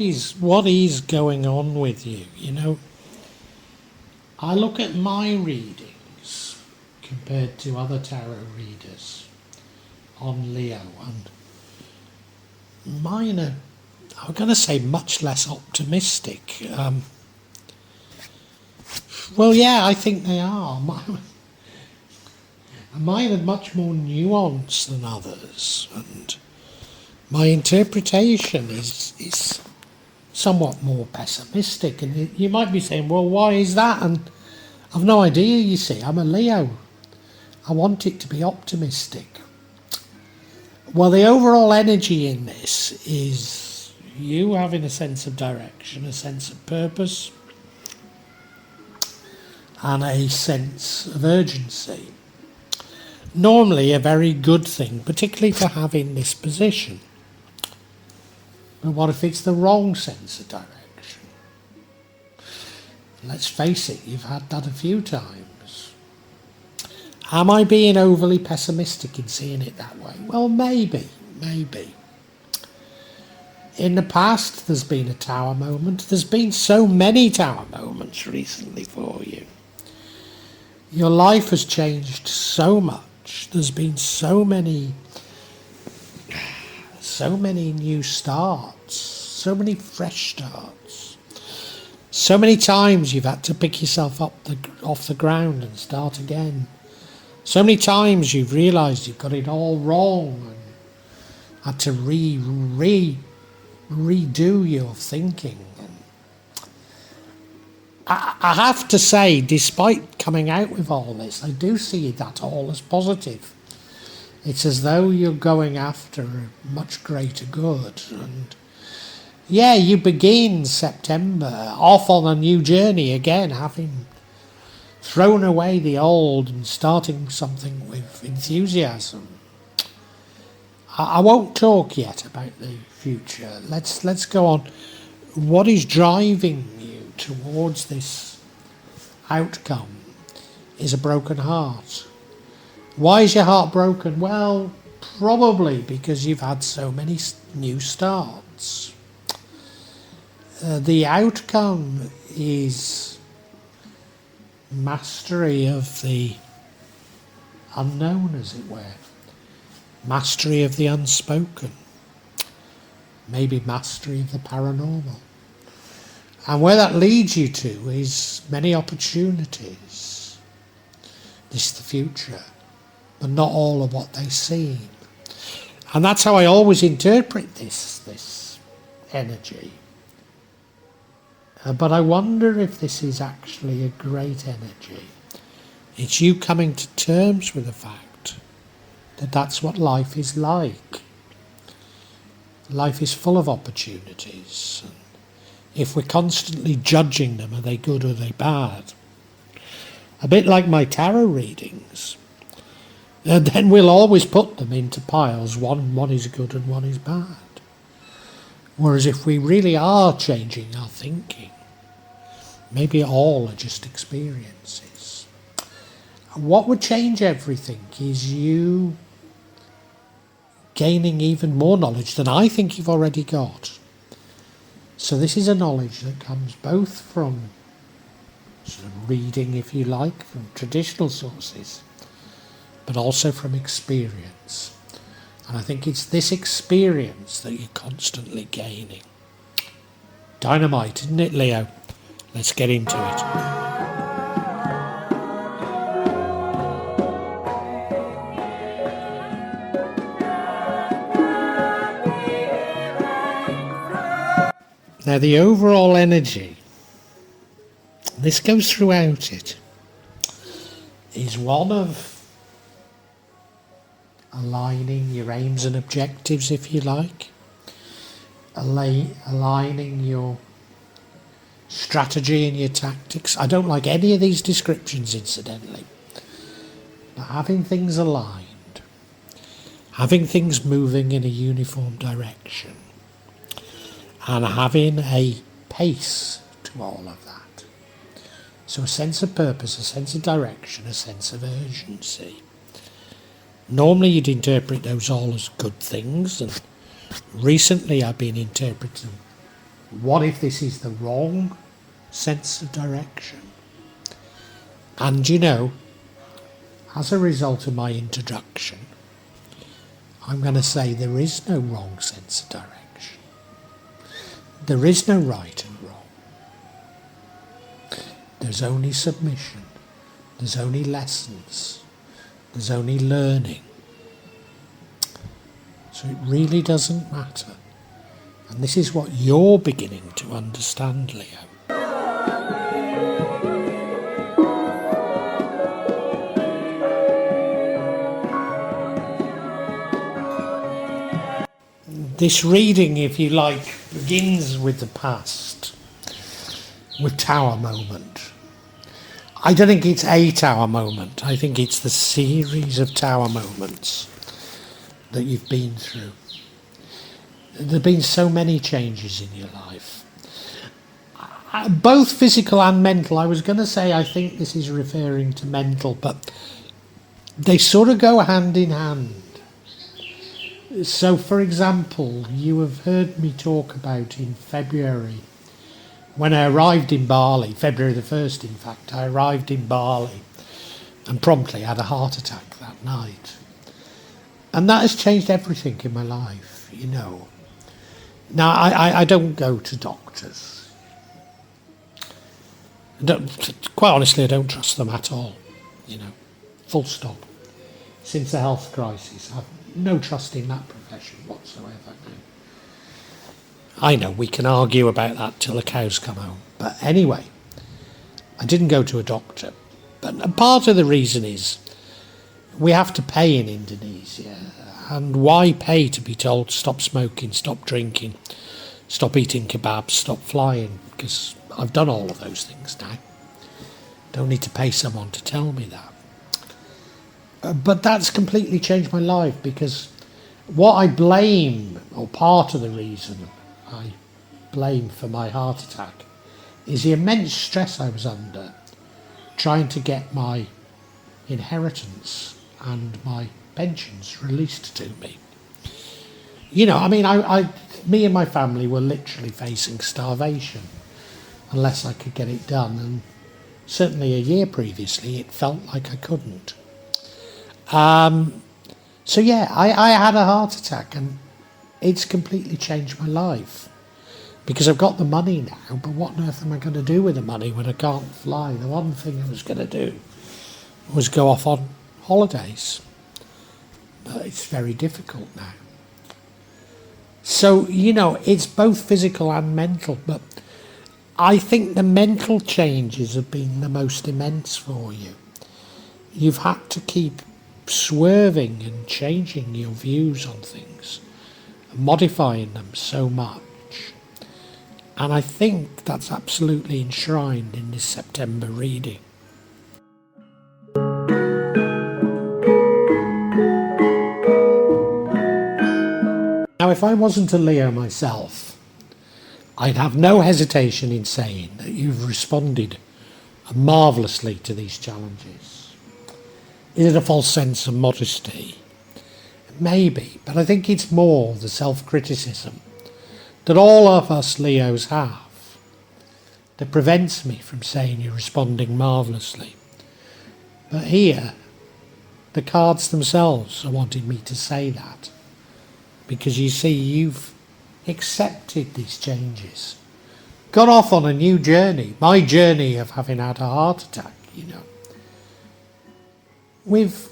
is going on with you? You know, I look at my readings compared to other tarot readers on Leo, and mine are, I'm going to say, much less optimistic. Well, yeah, I think they are. Mine are much more nuanced than others, and my interpretation is somewhat more pessimistic. And you might be saying, well, why is that? And I've no idea, you see. I'm a Leo. I want it to be optimistic. Well, the overall energy in this is you having a sense of direction, a sense of purpose, and a sense of urgency. Normally a very good thing, particularly to have in this position. But what if it's the wrong sense of direction? Let's face it, you've had that a few times. Am I being overly pessimistic in seeing it that way? Well, maybe. In the past, there's been a tower moment. There's been so many tower moments recently for you. Your life has changed so much. There's been so many new starts, so many fresh starts. So many times you've had to pick yourself up off the ground and start again. So many times you've realised you've got it all wrong and had to redo your thinking. I have to say, despite coming out with all this, I do see that all as positive. It's as though you're going after a much greater good. And yeah, you begin September off on a new journey again, having thrown away the old and starting something with enthusiasm. I won't talk yet about the future. Let's go on. What is driving you towards this outcome is a broken heart. Why is your heart broken? Well, probably because you've had so many new starts. The outcome is mastery of the unknown, as it were. Mastery of the unspoken. Maybe mastery of the paranormal. And where that leads you to is many opportunities. This is the future, but not all of what they seem. And that's how I always interpret this energy. But I wonder if this is actually a great energy. It's you coming to terms with the fact that that's what life is like. Life is full of opportunities. If we're constantly judging them, are they good or are they bad? A bit like my tarot readings. And then we'll always put them into piles. One is good and one is bad. Whereas if we really are changing our thinking, maybe all are just experiences. And what would change everything is you gaining even more knowledge than I think you've already got. So this is a knowledge that comes both from sort of reading, if you like, from traditional sources, but also from experience. And I think it's this experience that you're constantly gaining. Dynamite, isn't it, Leo? Let's get into it. Now the overall energy, this goes throughout it, is one of aligning your aims and objectives, if you like, aligning your strategy and your tactics. I don't like any of these descriptions, incidentally, but having things aligned, having things moving in a uniform direction, and having a pace to all of that. So a sense of purpose, a sense of direction, a sense of urgency. Normally you'd interpret those all as good things, and recently I've been interpreting What if this is the wrong sense of direction? And as a result of my introduction, I'm going to say there is no wrong sense of direction. There is no right and wrong. There's only submission. There's only lessons. There's only learning. So it really doesn't matter. And this is what you're beginning to understand, Leo. This reading, if you like, begins with the past, with Tower Moment. I don't think it's a Tower Moment. I think it's the series of Tower Moments that you've been through. There have been so many changes in your life, both physical and mental. I was going to say I think this is referring to mental, but they sort of go hand in hand. So, for example, you have heard me talk about in February, when I arrived in Bali, February the 1st in fact, I arrived in Bali and promptly had a heart attack that night. And that has changed everything in my life, Now, I don't go to doctors. Quite honestly, I don't trust them at all, full stop. Since the health crisis, I've no trust in that profession whatsoever. I know we can argue about that till the cows come home. But anyway, I didn't go to a doctor. But part of the reason is we have to pay in Indonesia. And why pay to be told stop smoking, stop drinking, stop eating kebabs, stop flying? Because I've done all of those things now. Don't need to pay someone to tell me that. But that's completely changed my life, because what I blame, or part of the reason I blame for my heart attack, is the immense stress I was under trying to get my inheritance and my pensions released to me. Me and my family were literally facing starvation unless I could get it done, and certainly a year previously it felt like I couldn't. I had a heart attack, and it's completely changed my life, because I've got the money now, but what on earth am I going to do with the money when I can't fly? The one thing I was going to do was go off on holidays, but it's very difficult now. So, it's both physical and mental, but I think the mental changes have been the most immense for you. You've had to keep swerving and changing your views on things, modifying them so much. And I think that's absolutely enshrined in this September reading. Now, if I wasn't a Leo myself, I'd have no hesitation in saying that you've responded marvellously to these challenges. Is it a false sense of modesty? Maybe, but I think it's more the self-criticism that all of us Leos have that prevents me from saying you're responding marvellously. But here, the cards themselves are wanting me to say that, because you see, you've accepted these changes, gone off on a new journey, my journey of having had a heart attack, with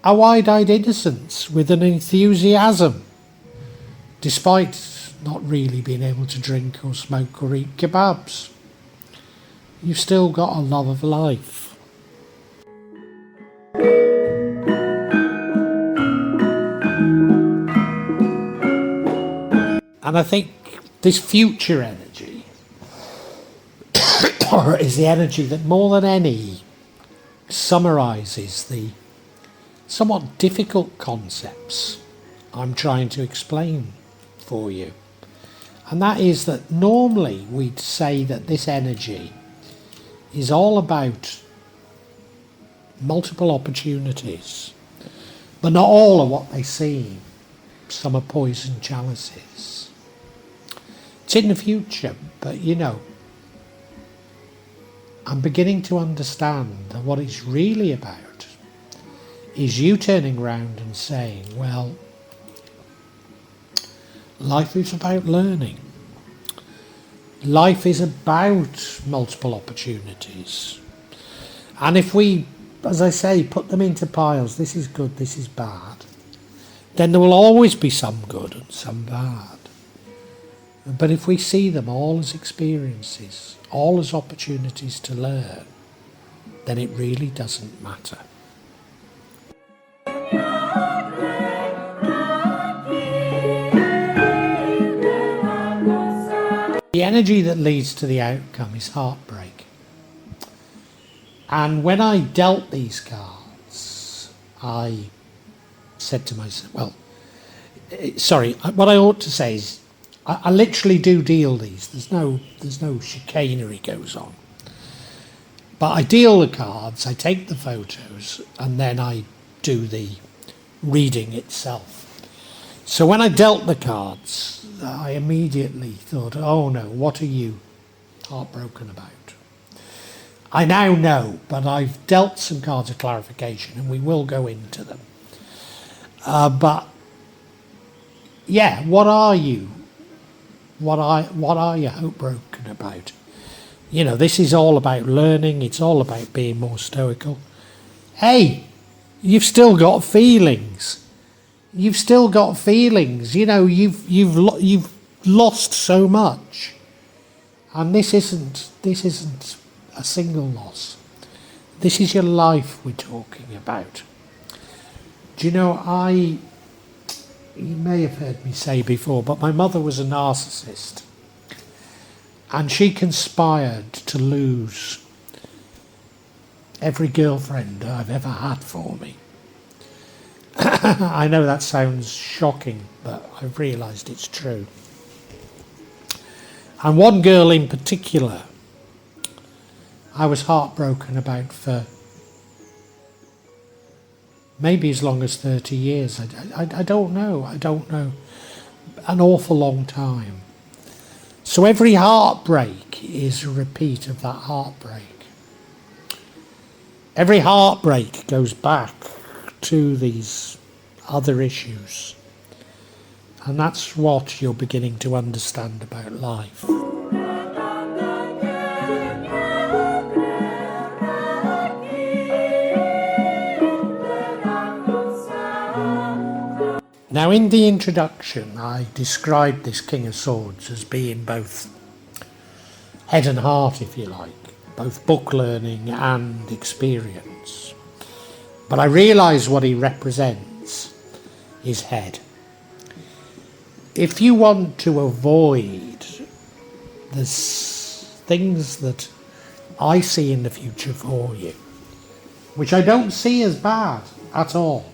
a wide-eyed innocence, with an enthusiasm, despite not really being able to drink or smoke or eat kebabs. You've still got a love of life. And I think this future energy is the energy that more than any summarises the somewhat difficult concepts I'm trying to explain for you. And that is that normally we'd say that this energy is all about multiple opportunities, but not all are what they seem. Some are poison chalices. It's in the future, but you know, I'm beginning to understand that what it's really about is you turning around and saying, well, life is about learning. Life is about multiple opportunities. And if we, as I say, put them into piles, this is good, this is bad, then there will always be some good and some bad. But if we see them all as experiences, all as opportunities to learn, then it really doesn't matter. The energy that leads to the outcome is heartbreak. And when I dealt these cards, I said to myself, what I ought to say is, I literally do deal these. There's no chicanery goes on. But I deal the cards, I take the photos, and then I do the reading itself. So when I dealt the cards, I immediately thought, oh no, what are you heartbroken about? I now know, but I've dealt some cards of clarification, and we will go into them. But yeah, what are you? What are you heartbroken about? You know, this is all about learning. It's all about being more stoical. Hey, you've still got feelings. You've still got feelings. You know, you've lost so much, and this isn't a single loss. This is your life we're talking about. Do you know, you may have heard me say before, but my mother was a narcissist, and she conspired to lose every girlfriend I've ever had for me. I know that sounds shocking, but I've realised it's true. And one girl in particular, I was heartbroken about for maybe as long as 30 years. I don't know. An awful long time. So every heartbreak is a repeat of that heartbreak. Every heartbreak goes back to these other issues. And that's what you're beginning to understand about life. Now, in the introduction, I described this King of Swords as being both head and heart, if you like, both book learning and experience. But I realise what he represents is head. If you want to avoid the things that I see in the future for you, which I don't see as bad at all,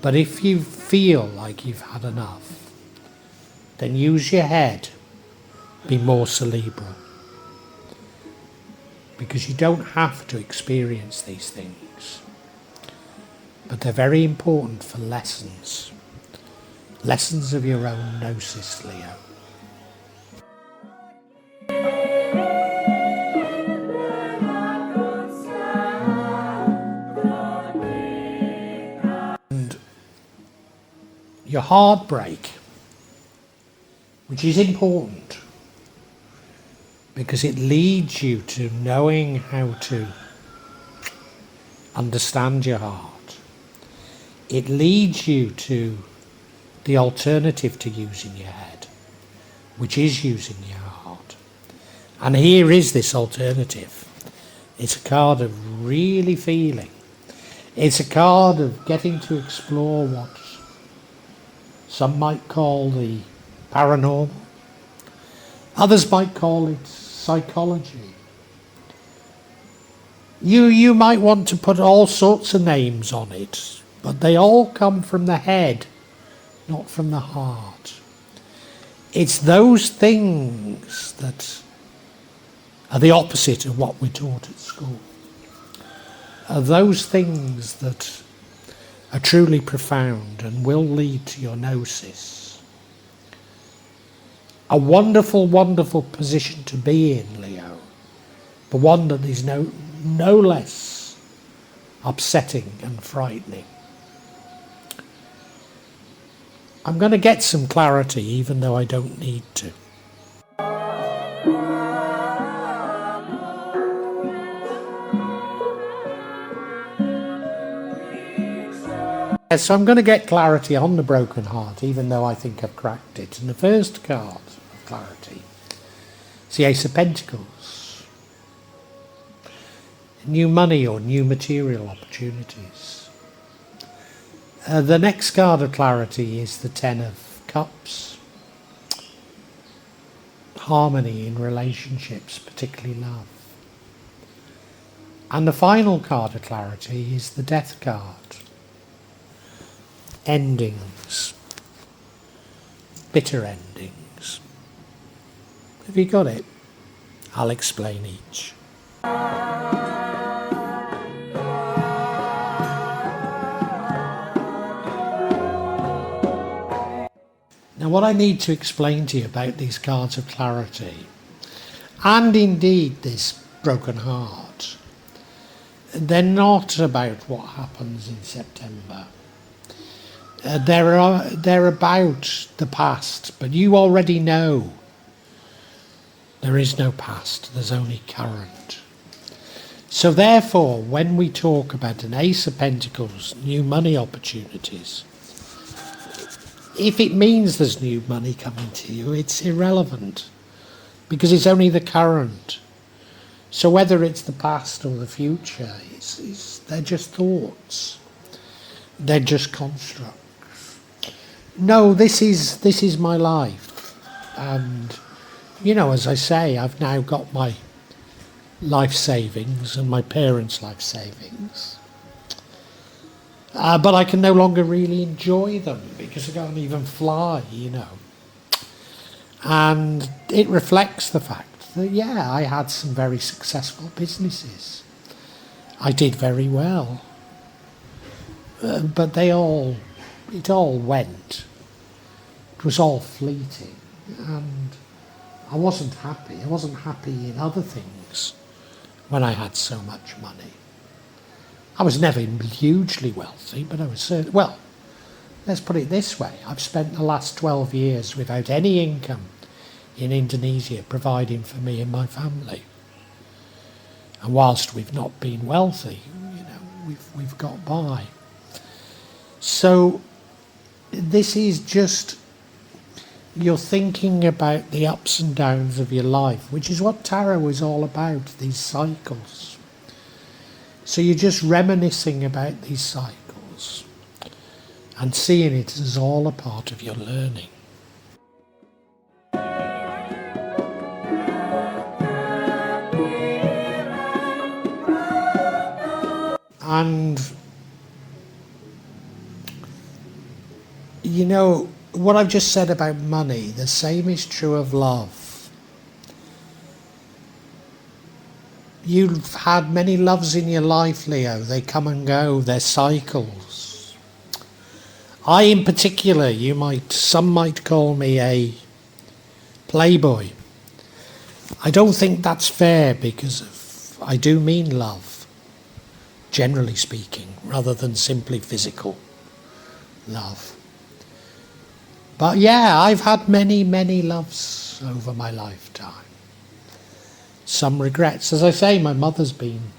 but if you feel like you've had enough, then use your head, be more cerebral. Because you don't have to experience these things. But they're very important for lessons. Lessons of your own gnosis, Leo. Your heartbreak, which is important because it leads you to knowing how to understand your heart. It leads you to the alternative to using your head, which is using your heart. And here is this alternative. It's a card of really feeling. It's a card of getting to explore what some might call the paranormal. Others might call it psychology. You might want to put all sorts of names on it, but they all come from the head, not from the heart. It's those things that are the opposite of what we're taught at school. Are those things that are truly profound and will lead to your gnosis. A wonderful, wonderful position to be in, Leo. But one that is no less upsetting and frightening. I'm going to get some clarity even though I don't need to. So I'm going to get clarity on the broken heart even though I think I've cracked it. And the first card of clarity is the Ace of Pentacles. New money or new material opportunities. The next card of clarity is the Ten of Cups. Harmony in relationships, particularly love. And the final card of clarity is the Death card. Endings. Bitter endings. Have you got it? I'll explain each. Now what I need to explain to you about these cards of clarity, and indeed this broken heart, they're not about what happens in September. They're about the past, but you already know there is no past, there's only current. So therefore, when we talk about an Ace of Pentacles, new money opportunities, if it means there's new money coming to you, it's irrelevant, because it's only the current. So whether it's the past or the future, they're just thoughts. They're just constructs. No, this is my life, and you know, as I say, I've now got my life savings and my parents' life savings, but I can no longer really enjoy them because I can't even fly, you know. And it reflects the fact that, yeah, I had some very successful businesses. I did very well, but it all went. It was all fleeting, and I wasn't happy. I wasn't happy in other things when I had so much money. I was never hugely wealthy, but I was certain. Well, let's put it this way. I've spent the last 12 years without any income in Indonesia providing for me and my family. And whilst we've not been wealthy, you know, we've got by. So this is just, you're thinking about the ups and downs of your life, which is what tarot is all about, these cycles. So you're just reminiscing about these cycles and seeing it as all a part of your learning. And you know, what I've just said about money, the same is true of love. You've had many loves in your life, Leo. They come and go, they're cycles. I in particular, some might call me a playboy. I don't think that's fair because I do mean love, generally speaking, rather than simply physical love. But yeah, I've had many, many loves over my lifetime. Some regrets. As I say, my mother's been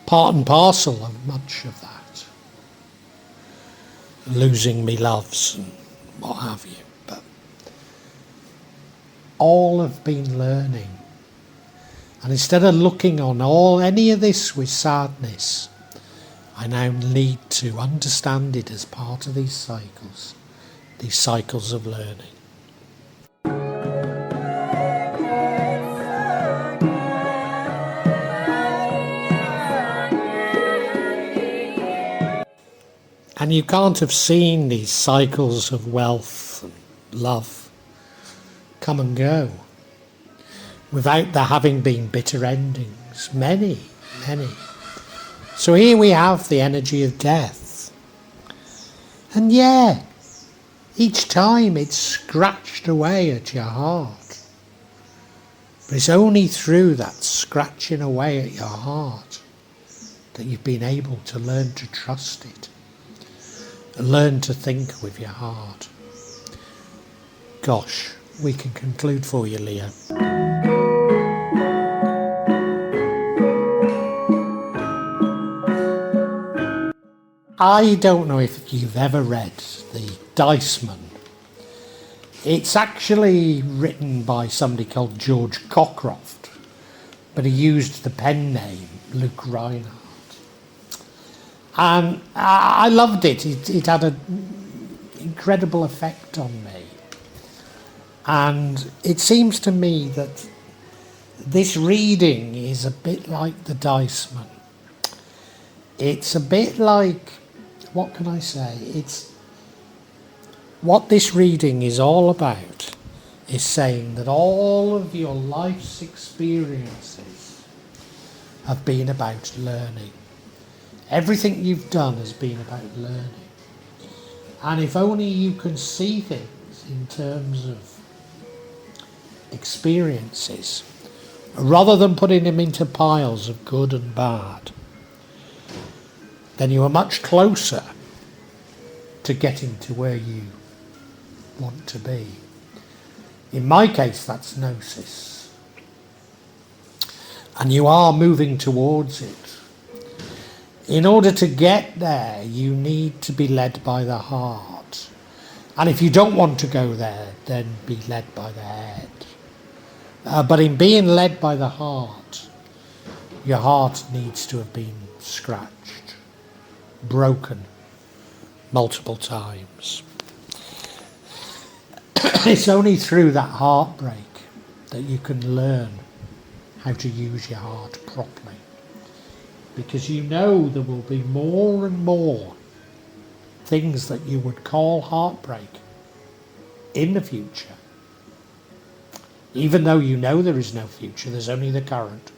part and parcel of much of that. Losing me loves and what have you. But all have been learning. And instead of looking on any of this with sadness, I now need to understand it as part of these cycles of learning. And you can't have seen these cycles of wealth and love come and go without there having been bitter endings. Many, many. So here we have the energy of death. And yeah, each time it's scratched away at your heart. But it's only through that scratching away at your heart that you've been able to learn to trust it and learn to think with your heart. Gosh, we can conclude for you, Leo. I don't know if you've ever read The Diceman. It's actually written by somebody called George Cockcroft, but he used the pen name Luke Reinhardt. And I loved it. It had an incredible effect on me. And it seems to me that this reading is a bit like The Diceman. It's a bit like, what can I say? It's what this reading is all about is saying that all of your life's experiences have been about learning. Everything you've done has been about learning. And if only you can see things in terms of experiences, rather than putting them into piles of good and bad, then you are much closer to getting to where you want to be. In my case, that's gnosis. And you are moving towards it. In order to get there, you need to be led by the heart. And if you don't want to go there, then be led by the head. But in being led by the heart, your heart needs to have been scratched, broken multiple times. It's only through that heartbreak that you can learn how to use your heart properly. Because you know there will be more and more things that you would call heartbreak in the future. Even though you know there is no future, there's only the current.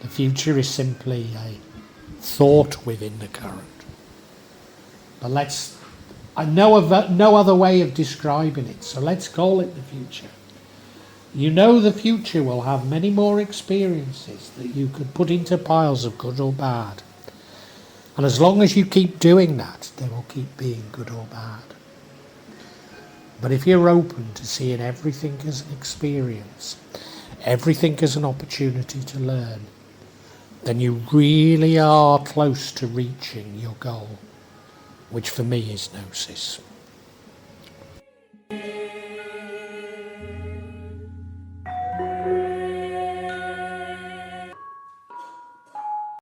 The future is simply a thought within the current. But I know of no other way of describing it, so let's call it the future. You know the future will have many more experiences that you could put into piles of good or bad. And as long as you keep doing that, they will keep being good or bad. But if you're open to seeing everything as an experience, everything as an opportunity to learn, then you really are close to reaching your goal, which for me is gnosis.